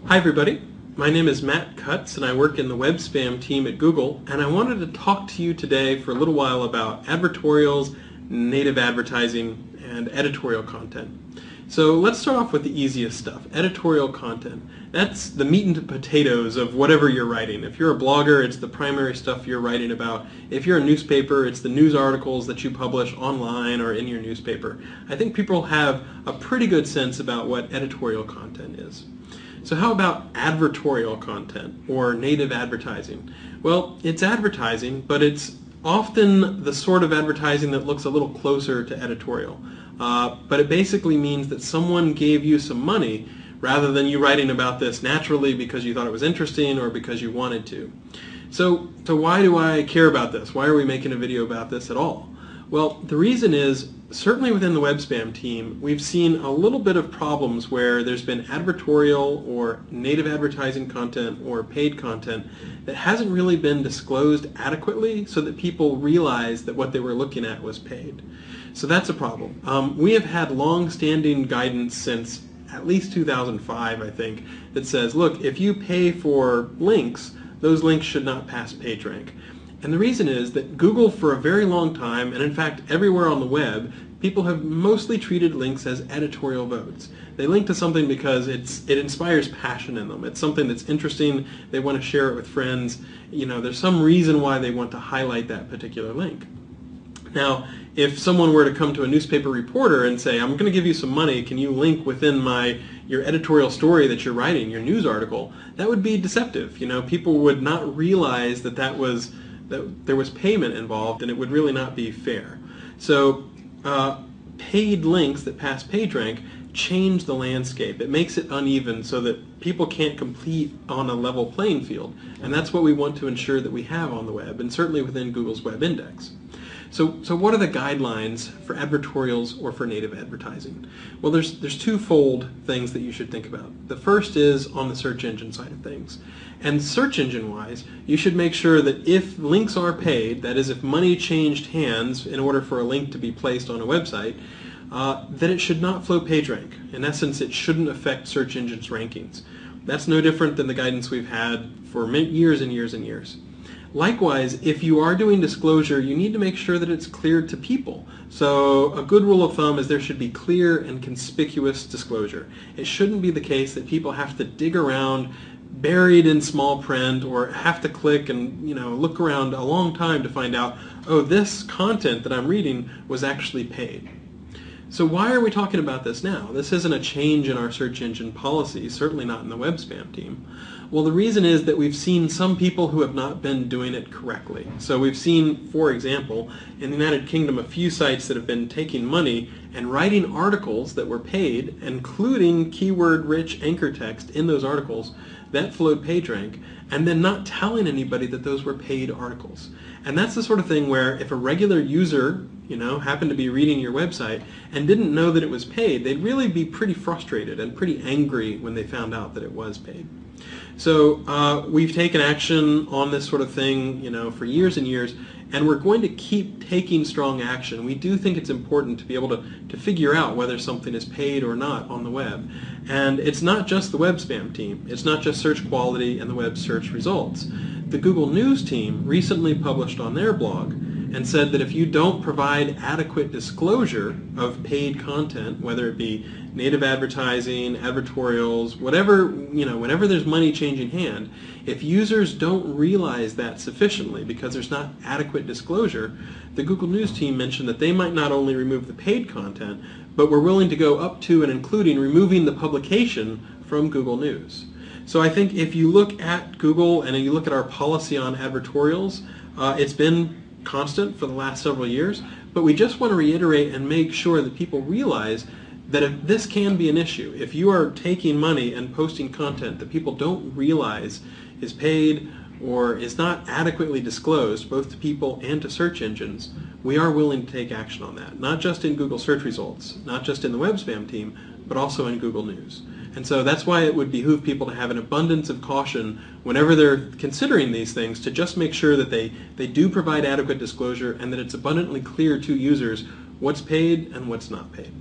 Hi everybody, my name is Matt Cutts and I work in the web spam team at Google, and I wanted to talk to you today for a little while about advertorials, native advertising, and editorial content. So let's start off with the easiest stuff, editorial content. That's the meat and potatoes of whatever you're writing. If you're a blogger, it's the primary stuff you're writing about. If you're a newspaper, it's the news articles that you publish online or in your newspaper. I think people have a pretty good sense about what editorial content is. So how about advertorial content or native advertising? Well, it's advertising, but it's often the sort of advertising that looks a little closer to editorial. But it basically means that someone gave you some money rather than you writing about this naturally because you thought it was interesting or because you wanted to. So why do I care about this? Why are we making a video about this at all? Well, the reason is, certainly within the web spam team, we've seen a little bit of problems where there's been advertorial or native advertising content or paid content that hasn't really been disclosed adequately so that people realize that what they were looking at was paid. So that's a problem. We have had long-standing guidance since at least 2005, I think, that says, look, if you pay for links, those links should not pass PageRank. And the reason is that Google, for a very long time, and in fact everywhere on the web, people have mostly treated links as editorial votes. They link to something because it inspires passion in them. It's something that's interesting. They want to share it with friends. You know, there's some reason why they want to highlight that particular link. Now, if someone were to come to a newspaper reporter and say, I'm going to give you some money, can you link within your editorial story that you're writing, your news article, that would be deceptive. You know, people would not realize that there was payment involved, and it would really not be fair. So paid links that pass PageRank change the landscape. It makes it uneven so that people can't compete on a level playing field. And that's what we want to ensure that we have on the web, and certainly within Google's web index. So what are the guidelines for advertorials or for native advertising? Well, there's twofold things that you should think about. The first is on the search engine side of things. And search engine wise, you should make sure that if links are paid, that is if money changed hands in order for a link to be placed on a website, that it should not flow PageRank. In essence, it shouldn't affect search engines' rankings. That's no different than the guidance we've had for years and years and years. Likewise, if you are doing disclosure, you need to make sure that it's clear to people. So a good rule of thumb is there should be clear and conspicuous disclosure. It shouldn't be the case that people have to dig around buried in small print or have to click and look around a long time to find out, oh, this content that I'm reading was actually paid. So why are we talking about this now? This isn't a change in our search engine policy, certainly not in the web spam team. Well, the reason is that we've seen some people who have not been doing it correctly. So we've seen, for example, in the United Kingdom, a few sites that have been taking money and writing articles that were paid, including keyword-rich anchor text in those articles that flowed PageRank, and then not telling anybody that those were paid articles. And that's the sort of thing where if a regular user happened to be reading your website and didn't know that it was paid, they'd really be pretty frustrated and pretty angry when they found out that it was paid. So we've taken action on this sort of thing, for years and years, and we're going to keep taking strong action. We do think it's important to be able to figure out whether something is paid or not on the web. And it's not just the web spam team. It's not just search quality and the web search results. The Google News team recently published on their blog and said that if you don't provide adequate disclosure of paid content, whether it be native advertising, advertorials, whatever, whenever there's money changing hand, if users don't realize that sufficiently because there's not adequate disclosure, the Google News team mentioned that they might not only remove the paid content, but were willing to go up to and including removing the publication from Google News. So I think if you look at Google and you look at our policy on advertorials, it's been constant for the last several years, but we just want to reiterate and make sure that people realize that if this can be an issue. If you are taking money and posting content that people don't realize is paid or is not adequately disclosed, both to people and to search engines, we are willing to take action on that. Not just in Google search results, not just in the web spam team, but also in Google News. And so that's why it would behoove people to have an abundance of caution whenever they're considering these things, to just make sure that they do provide adequate disclosure and that it's abundantly clear to users what's paid and what's not paid.